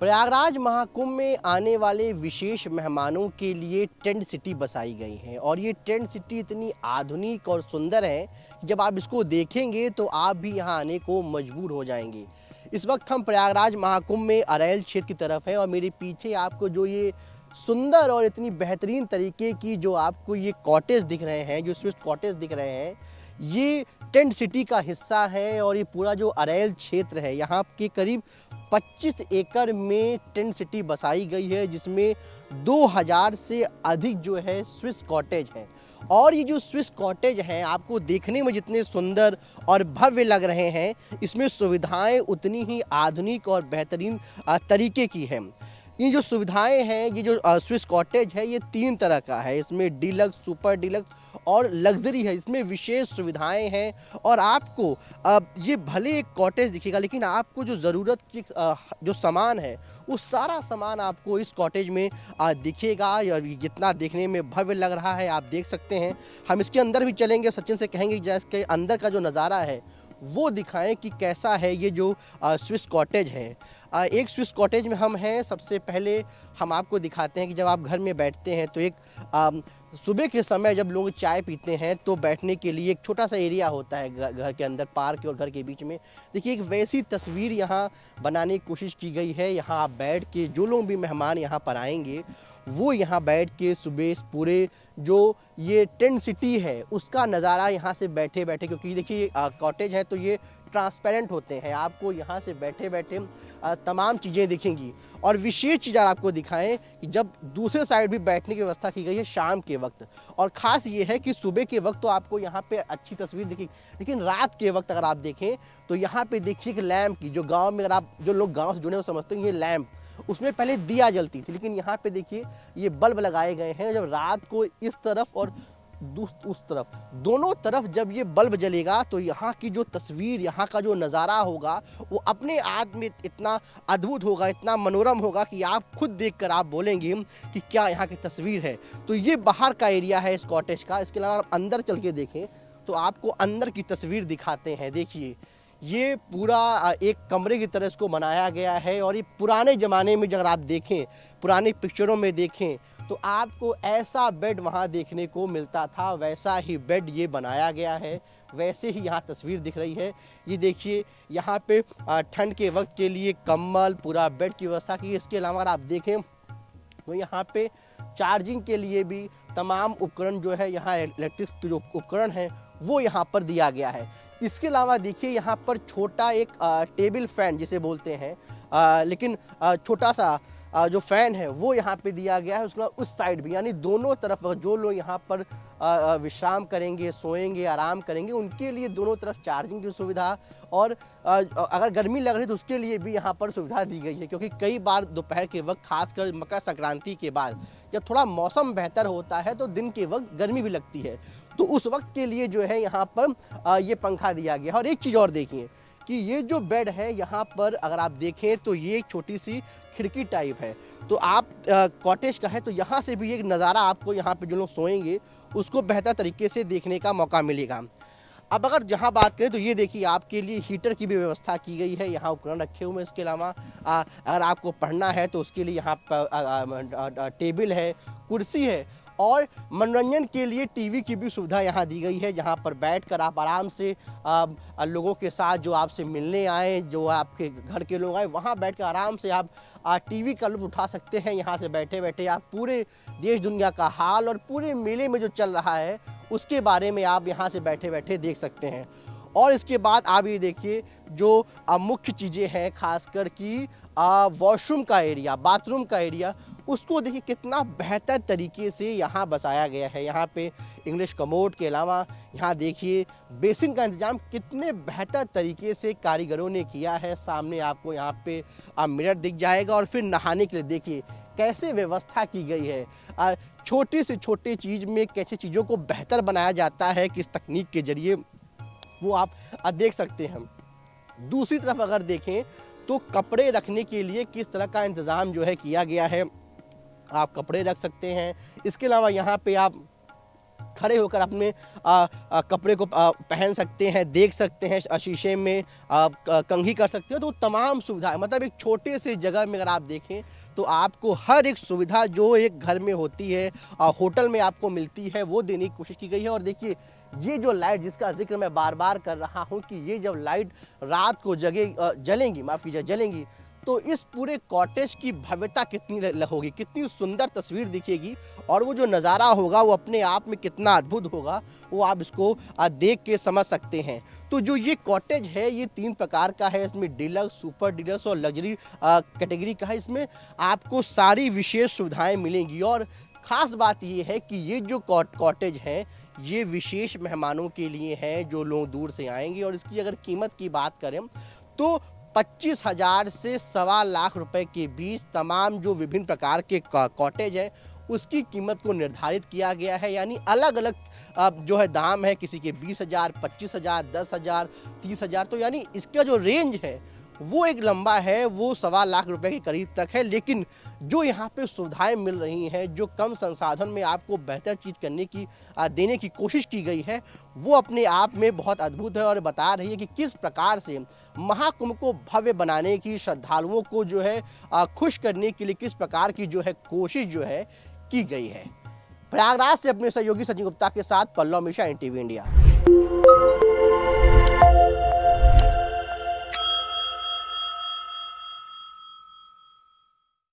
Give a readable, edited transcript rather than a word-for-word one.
प्रयागराज महाकुंभ में आने वाले विशेष मेहमानों के लिए टेंट सिटी बसाई गई है और ये टेंट सिटी इतनी आधुनिक और सुंदर है कि जब आप इसको देखेंगे तो आप भी यहाँ आने को मजबूर हो जाएंगे। इस वक्त हम प्रयागराज महाकुंभ में अरैल क्षेत्र की तरफ है और मेरे पीछे आपको जो ये सुंदर और इतनी बेहतरीन तरीके की जो आपको ये कॉटेज दिख रहे हैं, जो स्विस कॉटेज दिख रहे हैं, ये टेंट सिटी का हिस्सा है। और ये पूरा जो अरैल क्षेत्र है यहाँ के करीब 25 एकड़ में टेंट सिटी बसाई गई है, जिसमें 2000 से अधिक जो है स्विस कॉटेज हैं। और ये जो स्विस कॉटेज हैं आपको देखने में जितने सुंदर और भव्य लग रहे हैं, इसमें सुविधाएं उतनी ही आधुनिक और बेहतरीन तरीके की हैं। ये जो सुविधाएं हैं, ये जो स्विस कॉटेज है, ये 3 तरह का है। इसमें डीलक्स, सुपर डीलक्स और लग्जरी है। इसमें विशेष सुविधाएं हैं और आपको ये भले एक कॉटेज दिखेगा, लेकिन आपको जो ज़रूरत की जो सामान है वो सारा सामान आपको इस कॉटेज में दिखेगा। और जितना देखने में भव्य लग रहा है आप देख सकते हैं। हम इसके अंदर भी चलेंगे, सचिन से कहेंगे जैसे के अंदर का जो नज़ारा है वो दिखाएं कि कैसा है ये जो स्विस कॉटेज है। एक स्विस कॉटेज में हम हैं। सबसे पहले हम आपको दिखाते हैं कि जब आप घर में बैठते हैं तो एक सुबह के समय जब लोग चाय पीते हैं तो बैठने के लिए एक छोटा सा एरिया होता है घर के अंदर, पार्क और घर के बीच में। देखिए एक वैसी तस्वीर यहाँ बनाने की कोशिश की गई है। यहाँ आप बैठ के, जो लोग भी मेहमान यहाँ पर आएंगे वो यहाँ बैठ के सुबह पूरे जो ये टेंट सिटी है उसका नज़ारा यहाँ से बैठे बैठे, क्योंकि देखिए कॉटेज है तो ये ट्रांसपेरेंट होते हैं, आपको यहाँ से बैठे बैठे तमाम चीज़ें दिखेंगी। और विशेष चीज़ आपको दिखाएं कि जब दूसरे साइड भी बैठने की व्यवस्था की गई है शाम के वक्त। और ख़ास ये है कि सुबह के वक्त तो आपको यहाँ पे अच्छी तस्वीर दिखेगी, लेकिन रात के वक्त अगर आप देखें तो यहाँ पे देखिए कि लैंप की, जो गाँव में अगर आप, जो लोग गाँव से जुड़े हो समझते हैं ये लैंप, उसमें पहले दिया जलती थी, लेकिन यहाँ पे देखिए ये बल्ब लगाए गए हैं। जब रात को इस तरफ और उस तरफ, दोनों तरफ जब ये बल्ब जलेगा तो यहाँ की जो तस्वीर, यहाँ का जो नज़ारा होगा वो अपने आप में इतना अद्भुत होगा, इतना मनोरम होगा कि आप खुद देखकर आप बोलेंगे कि क्या यहाँ की तस्वीर है। तो ये बाहर का एरिया है इस कॉटेज का। इसके अलावा आप अंदर चल के देखें तो आपको अंदर की तस्वीर दिखाते हैं। देखिए ये पूरा एक कमरे की तरह इसको बनाया गया है। और ये पुराने ज़माने में अगर आप देखें, पुरानी पिक्चरों में देखें तो आपको ऐसा बेड वहाँ देखने को मिलता था, वैसा ही बेड ये बनाया गया है, वैसे ही यहाँ तस्वीर दिख रही है। ये देखिए यहाँ पे ठंड के वक्त के लिए कंबल, पूरा बेड की व्यवस्था की। इसके अलावा आप देखें तो यहाँ पे चार्जिंग के लिए भी तमाम उपकरण जो है, यहाँ इलेक्ट्रिक जो उपकरण हैं वो यहाँ पर दिया गया है। इसके अलावा देखिए यहाँ पर छोटा एक टेबल फैन जिसे बोलते हैं, लेकिन छोटा सा जो फ़ैन है वो यहाँ पे दिया गया है। उसके बाद उस साइड भी, यानी दोनों तरफ जो लोग यहाँ पर विश्राम करेंगे, सोएंगे, आराम करेंगे, उनके लिए दोनों तरफ चार्जिंग की सुविधा। और अगर गर्मी लग रही है तो उसके लिए भी यहाँ पर सुविधा दी गई है, क्योंकि कई बार दोपहर के वक्त, खासकर मकर संक्रांति के बाद जब थोड़ा मौसम बेहतर होता है तो दिन के वक्त गर्मी भी लगती है, तो उस वक्त के लिए जो है यहाँ पर ये पंखा दिया गया है। और एक चीज़ और देखिए कि ये जो बेड है यहाँ पर अगर आप देखें तो ये एक छोटी सी खिड़की टाइप है। तो आप कॉटेज का है तो यहाँ से भी एक नज़ारा आपको, यहाँ पे जो लोग सोएंगे उसको बेहतर तरीके से देखने का मौका मिलेगा। अब अगर जहाँ बात करें तो ये देखिए आपके लिए हीटर की भी व्यवस्था की गई है, यहाँ उपकरण रखे हुए हैं। इसके अलावा अगर आपको पढ़ना है तो उसके लिए यहाँ पर टेबल है, कुर्सी है। और मनोरंजन के लिए टीवी की भी सुविधा यहाँ दी गई है, जहाँ पर बैठकर आप आराम से लोगों के साथ, जो आपसे मिलने आए, जो आपके घर के लोग आए, वहाँ बैठकर आराम से आप टीवी का लुत्फ़ उठा सकते हैं। यहाँ से बैठे बैठे आप पूरे देश दुनिया का हाल और पूरे मेले में जो चल रहा है उसके बारे में आप यहाँ से बैठे बैठे देख सकते हैं। और इसके बाद आप ये देखिए जो मुख्य चीज़ें हैं, खासकर कि वॉशरूम का एरिया, बाथरूम का एरिया, उसको देखिए कितना बेहतर तरीके से यहाँ बसाया गया है। यहाँ पे इंग्लिश कमोड के अलावा यहाँ देखिए बेसिन का इंतज़ाम कितने बेहतर तरीके से कारीगरों ने किया है। सामने आपको यहाँ पे मिरर दिख जाएगा। और फिर नहाने के लिए देखिए कैसे व्यवस्था की गई है। छोटी से छोटी चीज़ में कैसे चीज़ों को बेहतर बनाया जाता है, किस तकनीक के ज़रिए, वो आप देख सकते हैं। दूसरी तरफ अगर देखें तो कपड़े रखने के लिए किस तरह का इंतज़ाम जो है किया गया है, आप कपड़े रख सकते हैं। इसके अलावा यहाँ पे आप खड़े होकर अपने कपड़े को पहन सकते हैं, देख सकते हैं शीशे में, कंघी कर सकते हैं। तो तमाम सुविधाएं, मतलब एक छोटे से जगह में अगर आप देखें तो आपको हर एक सुविधा जो एक घर में होती है, होटल में आपको मिलती है, वो देने की कोशिश की गई है। और देखिए ये जो लाइट जिसका जिक्र मैं बार बार कर रहा हूँ कि ये जब लाइट रात को जलेंगी, माफ़ कीजिए, जलेंगी, तो इस पूरे कॉटेज की भव्यता कितनी होगी, कितनी सुंदर तस्वीर दिखेगी, और वो जो नज़ारा होगा वो अपने आप में कितना अद्भुत होगा, वो आप इसको देख के समझ सकते हैं। तो जो ये कॉटेज है ये 3 प्रकार का है, इसमें डिलक्स, सुपर डिलक्स और लग्जरी कैटेगरी का है। इसमें आपको सारी विशेष सुविधाएं मिलेंगी, और ख़ास बात ये है कि ये जो कॉटेज है ये विशेष मेहमानों के लिए है जो लोग दूर से आएंगे। और इसकी अगर कीमत की बात करें तो 25,000 से 1.25 रुपए के बीच तमाम जो विभिन्न प्रकार के कॉटेज है उसकी कीमत को निर्धारित किया गया है। यानी अलग अलग जो है दाम है, किसी के 20,000, 25,000, 10,000, 30,000। तो यानी इसका जो रेंज है वो एक लंबा है, वो 1.25 रुपए के करीब तक है। लेकिन जो यहाँ पे सुविधाएं मिल रही हैं, जो कम संसाधन में आपको बेहतर चीज़ करने की देने की कोशिश की गई है, वो अपने आप में बहुत अद्भुत है और बता रही है कि किस प्रकार से महाकुंभ को भव्य बनाने की, श्रद्धालुओं को जो है खुश करने के लिए किस प्रकार की जो है कोशिश जो है की गई है। प्रयागराज से अपने सहयोगी संजय गुप्ता के साथ पल्लव मिश्रा, NTV इंडिया।